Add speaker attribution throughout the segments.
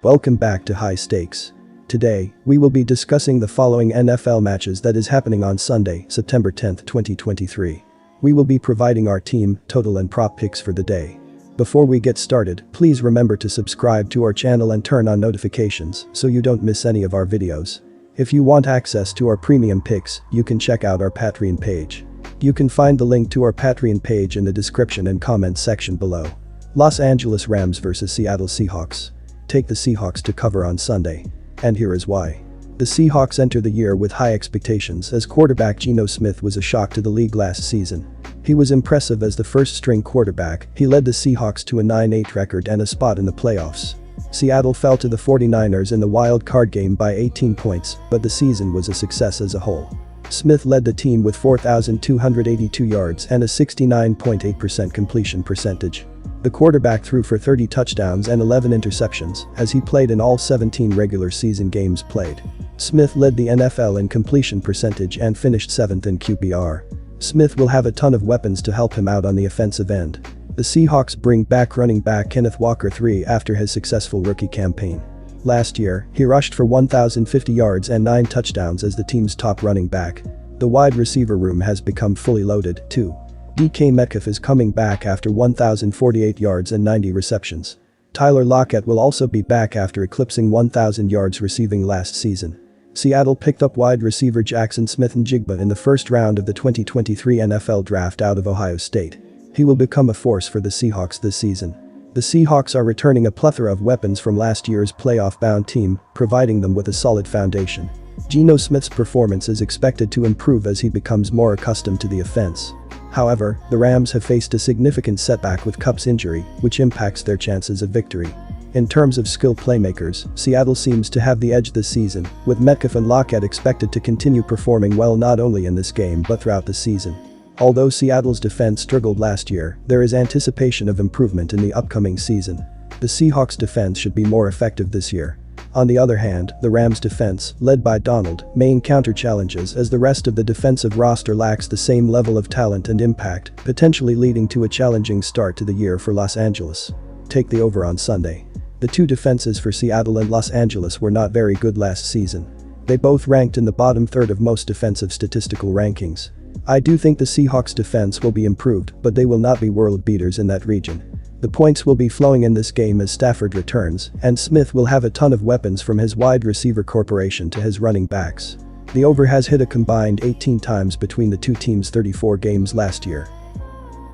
Speaker 1: Welcome back to High Stakes. Today, we will be discussing the following NFL matches that is happening on Sunday, September 10th, 2023. We will be providing our team, total and prop picks for the day. Before we get started, please remember to subscribe to our channel and turn on notifications so you don't miss any of our videos. If you want access to our premium picks, you can check out our Patreon page. You can find the link to our Patreon page in the description and comments section below. Los Angeles Rams vs Seattle Seahawks. Take the Seahawks to cover on Sunday. And here is why. The Seahawks enter the year with high expectations as quarterback Geno Smith was a shock to the league last season. He was impressive as the first-string quarterback. He led the Seahawks to a 9-8 record and a spot in the playoffs. Seattle fell to the 49ers in the wild card game by 18 points, but the season was a success as a whole. Smith led the team with 4,282 yards and a 69.8% completion percentage. The quarterback threw for 30 touchdowns and 11 interceptions as he played in all 17 regular season games played. Smith led the NFL in completion percentage and finished 7th in QBR. Smith will have a ton of weapons to help him out on the offensive end. The Seahawks bring back running back Kenneth Walker III after his successful rookie campaign. Last year, he rushed for 1,050 yards and 9 touchdowns as the team's top running back. The wide receiver room has become fully loaded, too. DK Metcalf is coming back after 1,048 yards and 90 receptions. Tyler Lockett will also be back after eclipsing 1,000 yards receiving last season. Seattle picked up wide receiver Jackson Smith-Njigba in the first round of the 2023 NFL Draft out of Ohio State. He will become a force for the Seahawks this season. The Seahawks are returning a plethora of weapons from last year's playoff-bound team, providing them with a solid foundation. Geno Smith's performance is expected to improve as he becomes more accustomed to the offense. However, the Rams have faced a significant setback with Kupp's injury, which impacts their chances of victory. In terms of skill playmakers, Seattle seems to have the edge this season, with Metcalf and Lockett expected to continue performing well not only in this game but throughout the season. Although Seattle's defense struggled last year, there is anticipation of improvement in the upcoming season. The Seahawks' defense should be more effective this year. On the other hand, the Rams' defense, led by Donald, may encounter challenges as the rest of the defensive roster lacks the same level of talent and impact, potentially leading to a challenging start to the year for Los Angeles. Take the over on Sunday. The two defenses for Seattle and Los Angeles were not very good last season. They both ranked in the bottom third of most defensive statistical rankings. I do think the Seahawks' defense will be improved, but they will not be world beaters in that region. The points will be flowing in this game as Stafford returns, and Smith will have a ton of weapons from his wide receiver corporation to his running backs. The over has hit a combined 18 times between the two teams' 34 games last year.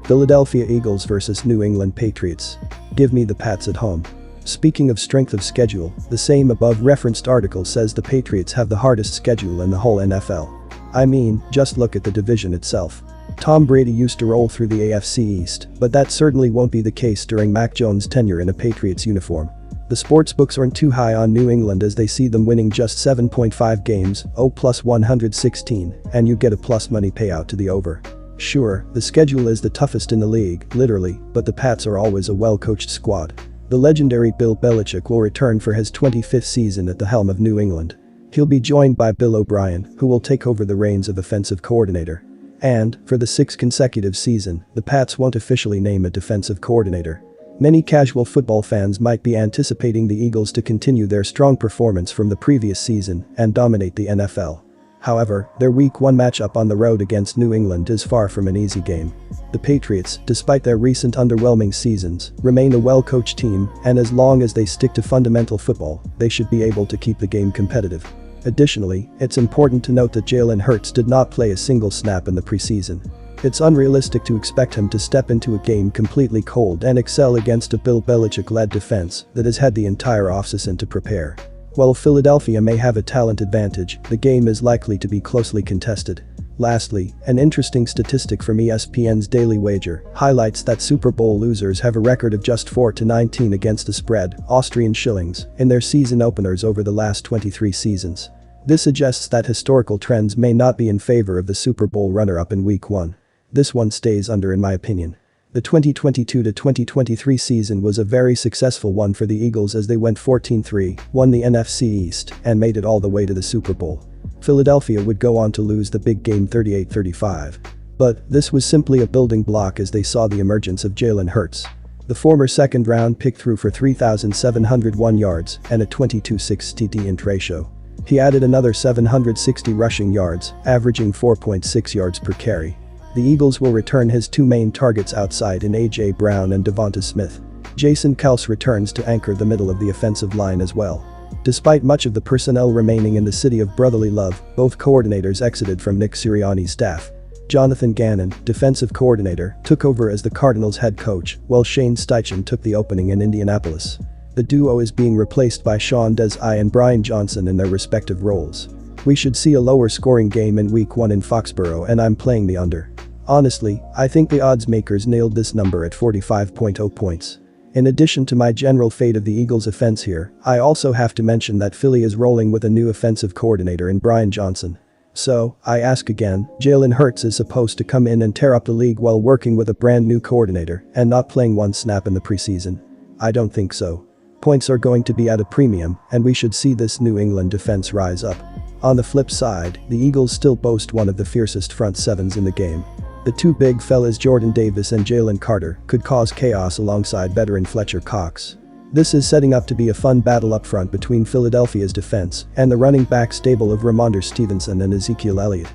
Speaker 1: Philadelphia Eagles vs New England Patriots. Give me the Pats at home. Speaking of strength of schedule, the same above referenced article says the Patriots have the hardest schedule in the whole NFL. I mean, just look at the division itself. Tom Brady used to roll through the AFC East, but that certainly won't be the case during Mac Jones' tenure in a Patriots uniform. The sportsbooks aren't too high on New England as they see them winning just 7.5 games, plus 116, and you get a plus money payout to the over. Sure, the schedule is the toughest in the league, literally, but the Pats are always a well-coached squad. The legendary Bill Belichick will return for his 25th season at the helm of New England. He'll be joined by Bill O'Brien, who will take over the reins of offensive coordinator. And, for the 6th consecutive season, the Pats won't officially name a defensive coordinator. Many casual football fans might be anticipating the Eagles to continue their strong performance from the previous season and dominate the NFL. However, their Week 1 matchup on the road against New England is far from an easy game. The Patriots, despite their recent underwhelming seasons, remain a well-coached team, and as long as they stick to fundamental football, they should be able to keep the game competitive. Additionally, it's important to note that Jalen Hurts did not play a single snap in the preseason. It's unrealistic to expect him to step into a game completely cold and excel against a Bill Belichick-led defense that has had the entire offseason to prepare. While Philadelphia may have a talent advantage, the game is likely to be closely contested. Lastly, an interesting statistic from ESPN's Daily Wager highlights that Super Bowl losers have a record of just 4-19 against the spread, Austrian shillings, in their season openers over the last 23 seasons. This suggests that historical trends may not be in favor of the Super Bowl runner-up in Week 1. This one stays under in my opinion. The 2022-2023 season was a very successful one for the Eagles as they went 14-3, won the NFC East, and made it all the way to the Super Bowl. Philadelphia would go on to lose the big game 38-35. But this was simply a building block as they saw the emergence of Jalen Hurts. The former second-round pick threw for 3,701 yards and a 22.6 TD int ratio. He added another 760 rushing yards, averaging 4.6 yards per carry. The Eagles will return his two main targets outside in A.J. Brown and Devonta Smith. Jason Kelce returns to anchor the middle of the offensive line as well. Despite much of the personnel remaining in the city of brotherly love, both coordinators exited from Nick Sirianni's staff. Jonathan Gannon, defensive coordinator, took over as the Cardinals' head coach, while Shane Steichen took the opening in Indianapolis. The duo is being replaced by Sean Desai and Brian Johnson in their respective roles. We should see a lower scoring game in Week 1 in Foxborough, and I'm playing the under. Honestly, I think the odds makers nailed this number at 45.0 points. In addition to my general fate of the Eagles' offense here, I also have to mention that Philly is rolling with a new offensive coordinator in Brian Johnson. So, I ask again, Jalen Hurts is supposed to come in and tear up the league while working with a brand new coordinator and not playing one snap in the preseason? I don't think so. Points are going to be at a premium, and we should see this New England defense rise up. On the flip side, the Eagles still boast one of the fiercest front sevens in the game. The two big fellas Jordan Davis and Jalen Carter could cause chaos alongside veteran Fletcher Cox. This is setting up to be a fun battle up front between Philadelphia's defense and the running back stable of Ramondre Stevenson and Ezekiel Elliott.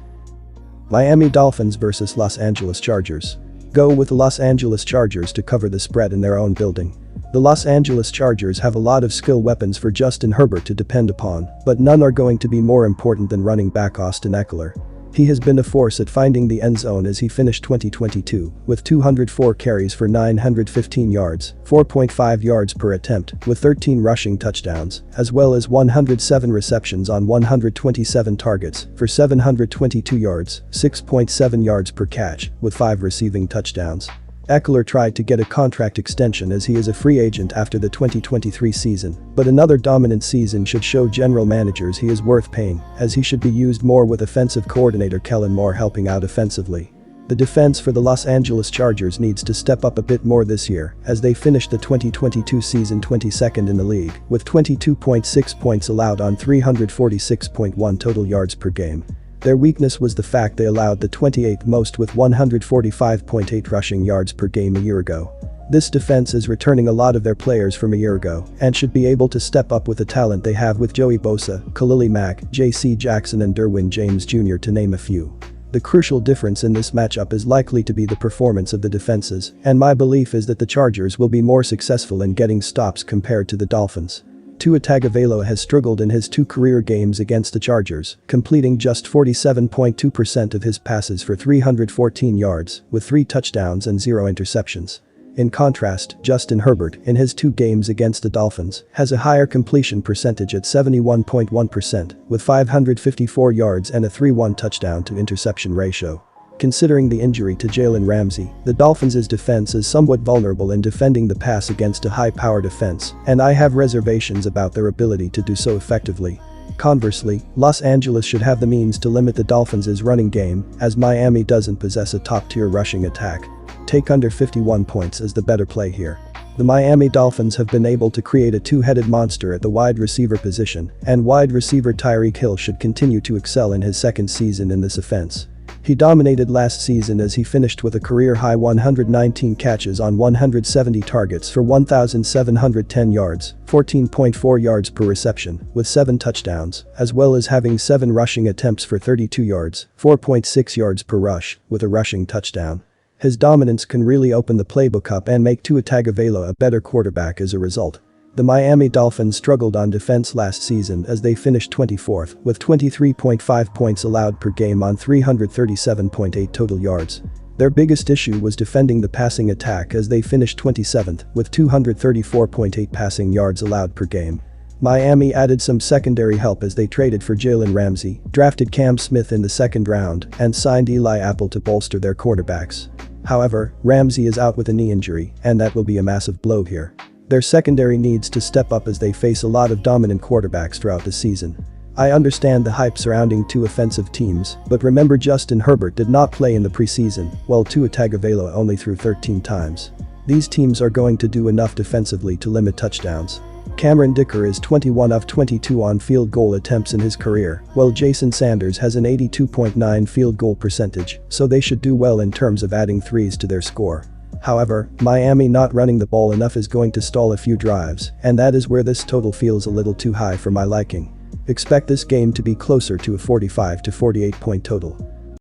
Speaker 1: Miami Dolphins vs Los Angeles Chargers. Go with the Los Angeles Chargers to cover the spread in their own building. The Los Angeles Chargers have a lot of skill weapons for Justin Herbert to depend upon, but none are going to be more important than running back Austin Eckler. He has been a force at finding the end zone as he finished 2022 with 204 carries for 915 yards, 4.5 yards per attempt, with 13 rushing touchdowns, as well as 107 receptions on 127 targets for 722 yards, 6.7 yards per catch, with 5 receiving touchdowns. Eckler tried to get a contract extension as he is a free agent after the 2023 season, but another dominant season should show general managers he is worth paying, as he should be used more with offensive coordinator Kellen Moore helping out offensively. The defense for the Los Angeles Chargers needs to step up a bit more this year, as they finished the 2022 season 22nd in the league, with 22.6 points allowed on 346.1 total yards per game. Their weakness was the fact they allowed the 28th most with 145.8 rushing yards per game a year ago. This defense is returning a lot of their players from a year ago and should be able to step up with the talent they have with Joey Bosa, Khalil Mack, J.C. Jackson and Derwin James Jr. to name a few. The crucial difference in this matchup is likely to be the performance of the defenses, and my belief is that the Chargers will be more successful in getting stops compared to the Dolphins. Tua Tagovailoa has struggled in his 2 career games against the Chargers, completing just 47.2% of his passes for 314 yards, with 3 touchdowns and 0 interceptions. In contrast, Justin Herbert, in his 2 games against the Dolphins, has a higher completion percentage at 71.1%, with 554 yards and a 3-1 touchdown to interception ratio. Considering the injury to Jalen Ramsey, the Dolphins' defense is somewhat vulnerable in defending the pass against a high-powered defense, and I have reservations about their ability to do so effectively. Conversely, Los Angeles should have the means to limit the Dolphins' running game, as Miami doesn't possess a top-tier rushing attack. Take under 51 points as the better play here. The Miami Dolphins have been able to create a two-headed monster at the wide receiver position, and wide receiver Tyreek Hill should continue to excel in his second season in this offense. He dominated last season as he finished with a career-high 119 catches on 170 targets for 1,710 yards, 14.4 yards per reception, with 7 touchdowns, as well as having 7 rushing attempts for 32 yards, 4.6 yards per rush, with a rushing touchdown. His dominance can really open the playbook up and make Tua Tagovailoa a better quarterback as a result. The Miami Dolphins struggled on defense last season as they finished 24th with 23.5 points allowed per game on 337.8 total yards. Their biggest issue was defending the passing attack as they finished 27th with 234.8 passing yards allowed per game. Miami added some secondary help as they traded for Jalen Ramsey, drafted Cam Smith in the 2nd round, and signed Eli Apple to bolster their quarterbacks. However, Ramsey is out with a knee injury, and that will be a massive blow here. Their secondary needs to step up as they face a lot of dominant quarterbacks throughout the season. I understand the hype surrounding 2 offensive teams, but remember Justin Herbert did not play in the preseason, while Tua Tagovailoa only threw 13 times. These teams are going to do enough defensively to limit touchdowns. Cameron Dicker is 21 of 22 on field goal attempts in his career, while Jason Sanders has an 82.9 field goal percentage, so they should do well in terms of adding threes to their score. However, Miami not running the ball enough is going to stall a few drives, and that is where this total feels a little too high for my liking. Expect this game to be closer to a 45 to 48 point total.